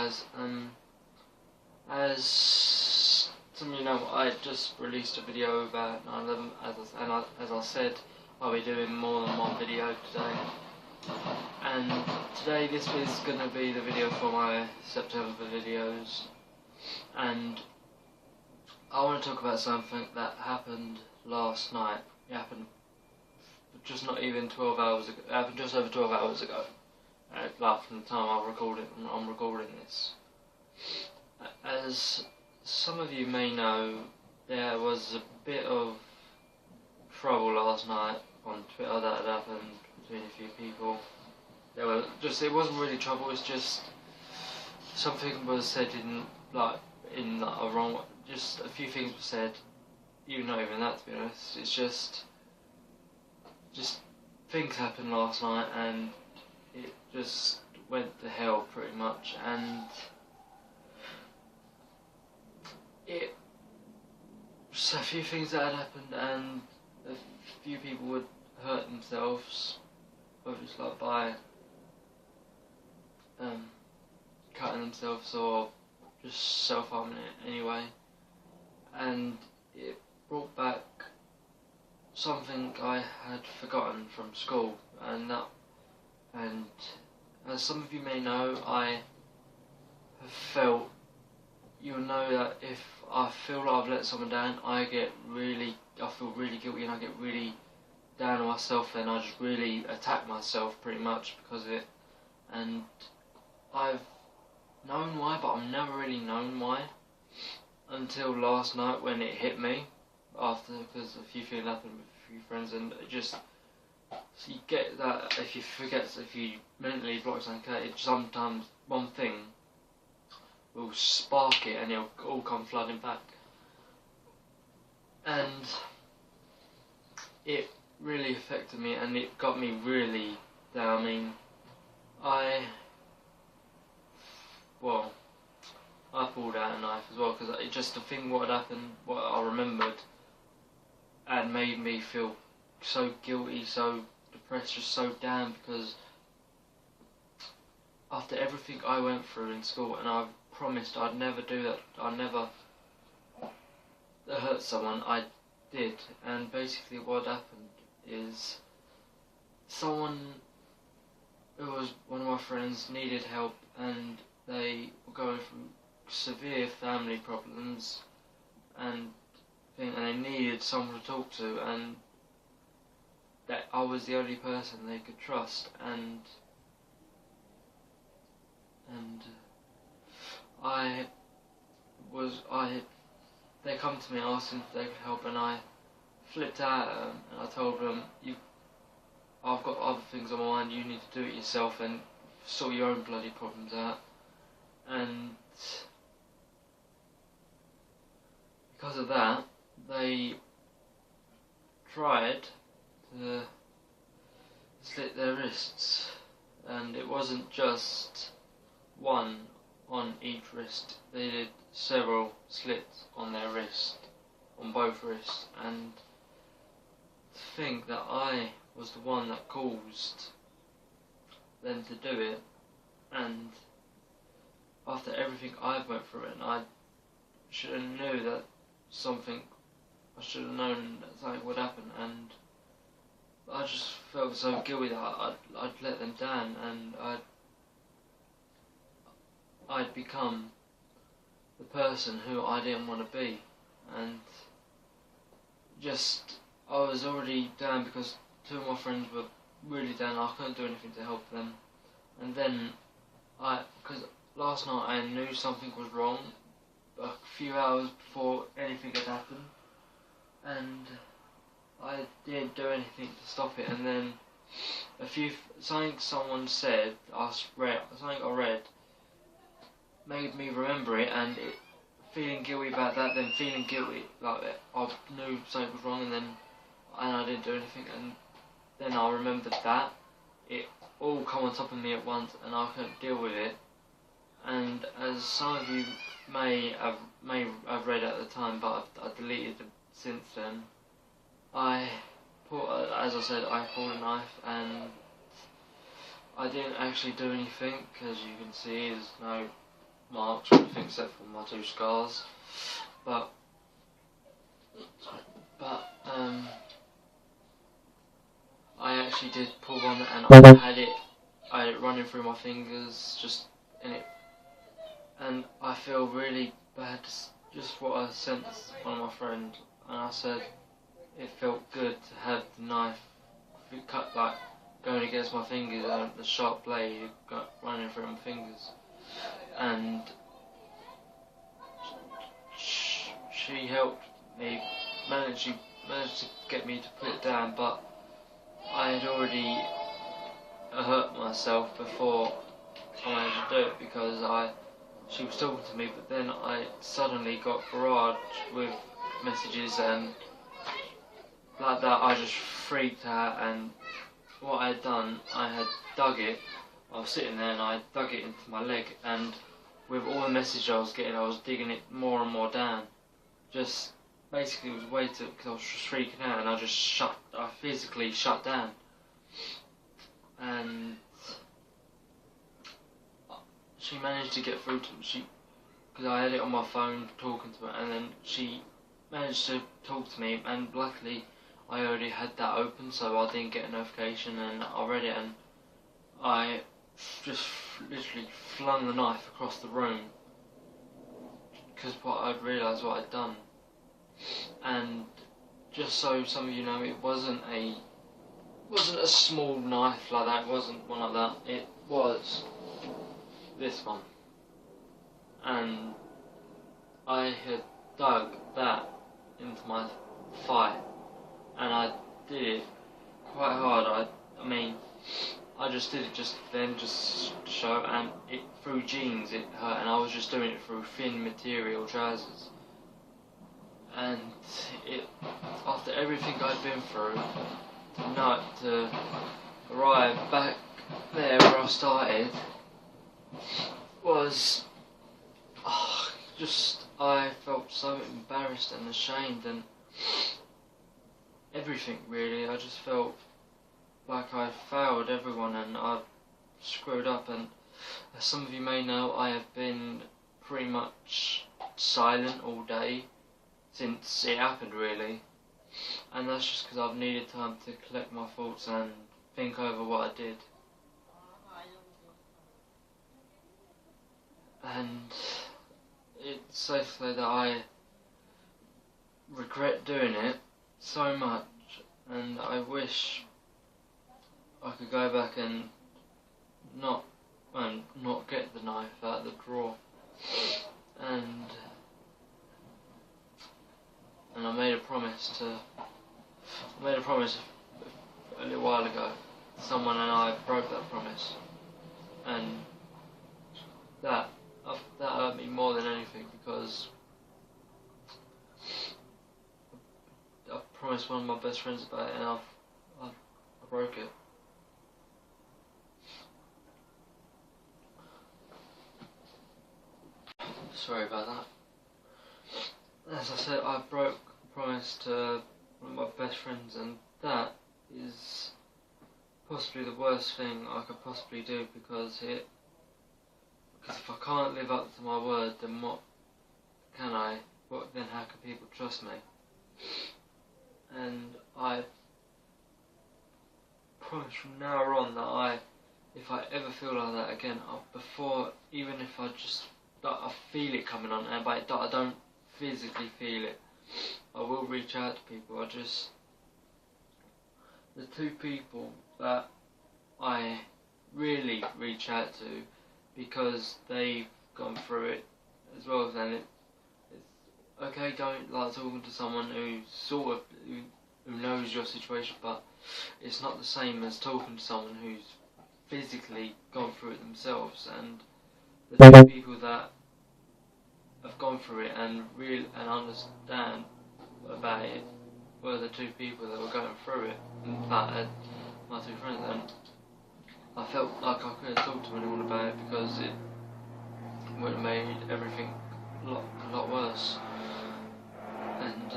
guys. As some of you know, I just released a video about 9/11, as I said, I'll be doing more than one video today. And today this is going to be the video for my September videos, and I want to talk about something that happened last night. It happened just not even 12 hours ago. It happened just over 12 hours ago. Like from the time I'm recording this. As some of you may know, there was a bit of trouble last night on Twitter that had happened between a few people. It wasn't really trouble. It's just something was said in a wrong. Just a few things were said. Even not even that, to be honest. It's just things happened last night, and it just went to hell pretty much. And just a few things that had happened, and a few people would hurt themselves, whether it's like by cutting themselves or just self-harming it anyway. And it brought back something I had forgotten from school, and as some of you may know, I have felt, you'll know that if I feel like I've let someone down, I feel really guilty, and I get really down on myself, and I just really attack myself pretty much because of it. And I've known why, but I've never really known why until last night when it hit me, because a few things happened with a few friends, and it just, so you get that if you mentally block something, sometimes one thing will spark it and it'll all come flooding back. And it really affected me, and it got me really down. I mean, I pulled out a knife as well, because it just, the thing what had happened, what I remembered, and made me feel so guilty, so depressed, just so down, because after everything I went through in school, and I promised I'd never do that, I'd never hurt someone, I did. And basically what happened is, someone who was one of my friends needed help, and they were going through severe family problems, and they needed someone to talk to, and that I was the only person they could trust. And they come to me asking if they could help, and I flipped out at them, and I told them, I've got other things on my mind, you need to do it yourself and sort your own bloody problems out. And because of that, they tried to slit their wrists, and it wasn't just one on each wrist, they did several slits on their wrist, on both wrists. And to think that I was the one that caused them to do it, and after everything I've went through, and I should have known that something would happen, and I just felt so guilty that I'd let them down, and I'd become the person who I didn't want to be. And I was already down because two of my friends were really down, I couldn't do anything to help them. And then because last night I knew something was wrong a few hours before anything had happened, and I didn't do anything to stop it. And then something someone said, something I read, made me remember it, and feeling guilty about that, then feeling guilty like that I knew something was wrong, and I didn't do anything, and then I remembered that it all come on top of me at once, and I couldn't deal with it. And as some of you may have read at the time, but I deleted it since then, as I said, I pulled a knife, and I didn't actually do anything, because you can see there's no marks or anything except for my 2 scars. But I actually did pull one, and I had it running through my fingers, just in it, and I feel really bad. Just what I sent one of my friends, and I said it felt good to have the knife cut, like going against my fingers, and the sharp blade running through my fingers, and she helped me managed to get me to put it down, but I had already hurt myself before I managed to do it, because she was talking to me, but then I suddenly got barraged with messages and like that. I just freaked out, and what I had done, I had dug it. I was sitting there and I dug it into my leg, and with all the messages I was getting, I was digging it more and more down. Just basically it was way too, because I was just freaking out, and I physically shut down. And she managed to get through to me, because I had it on my phone talking to her, and then she managed to talk to me, and luckily I already had that open, so I didn't get a notification, and I read it, and I just literally flung the knife across the room, because I'd realised what I'd done. And just so some of you know, it wasn't a small knife like that, it wasn't one like that, it was this one, and I had dug that into my thigh, and I did it quite hard. I mean, I just did it just to show, and it through jeans it hurt, and I was just doing it through thin material trousers. And after everything I'd been through, to arrive back there where I started was I felt so embarrassed and ashamed and everything really. I just felt like I failed everyone and I screwed up, and as some of you may know, I have been pretty much silent all day since it happened really, and that's just because I've needed time to collect my thoughts and think over what I did. And it's safe to say that I regret doing it so much, and I wish I could go back and not get the knife out of the drawer. And I made a promise a little while ago to someone, and I broke that promise, and that hurt me more than anything, because I promised one of my best friends about it, and I broke it. Sorry about that. As I said, I broke a promise to one of my best friends, and that is possibly the worst thing I could possibly do, because if I can't live up to my word, then what can I? Then how can people trust me? And I promise from now on that if I ever feel like that again, even if I feel it coming on, but I don't physically feel it, I will reach out to people. The 2 people that I really reach out to, because they've gone through it as well, then it's okay going talking to someone who knows your situation, but it's not the same as talking to someone who's physically gone through it themselves. And the 2 people that have gone through it and understand about it were the 2 people that were going through it, my 2 friends, and I felt like I couldn't talk to anyone about it, because it would have made everything a lot worse. And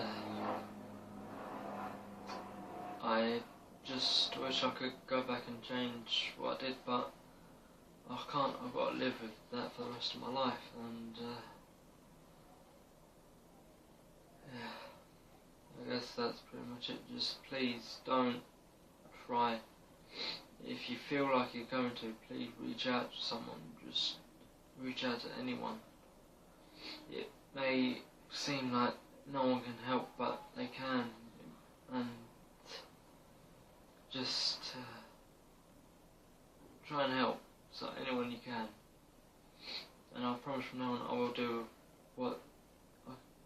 I just wish I could go back and change what I did, but I've got to live with that for the rest of my life, and yeah, I guess that's pretty much it. Just please don't try. If you feel like you're going to, please reach out to someone. Just reach out to anyone. It may seem like no one can help, but they can, and just try and help so anyone you can. And I promise from now on I will do what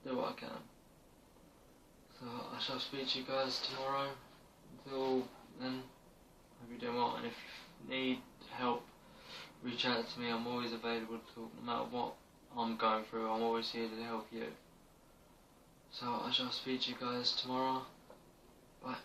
I can. So I shall speak to you guys tomorrow. Until then, hope you're doing well, and if you need help, reach out to me. I'm always available to talk, no matter what I'm going through. I'm always here to help you. So I shall speak to you guys tomorrow. Bye.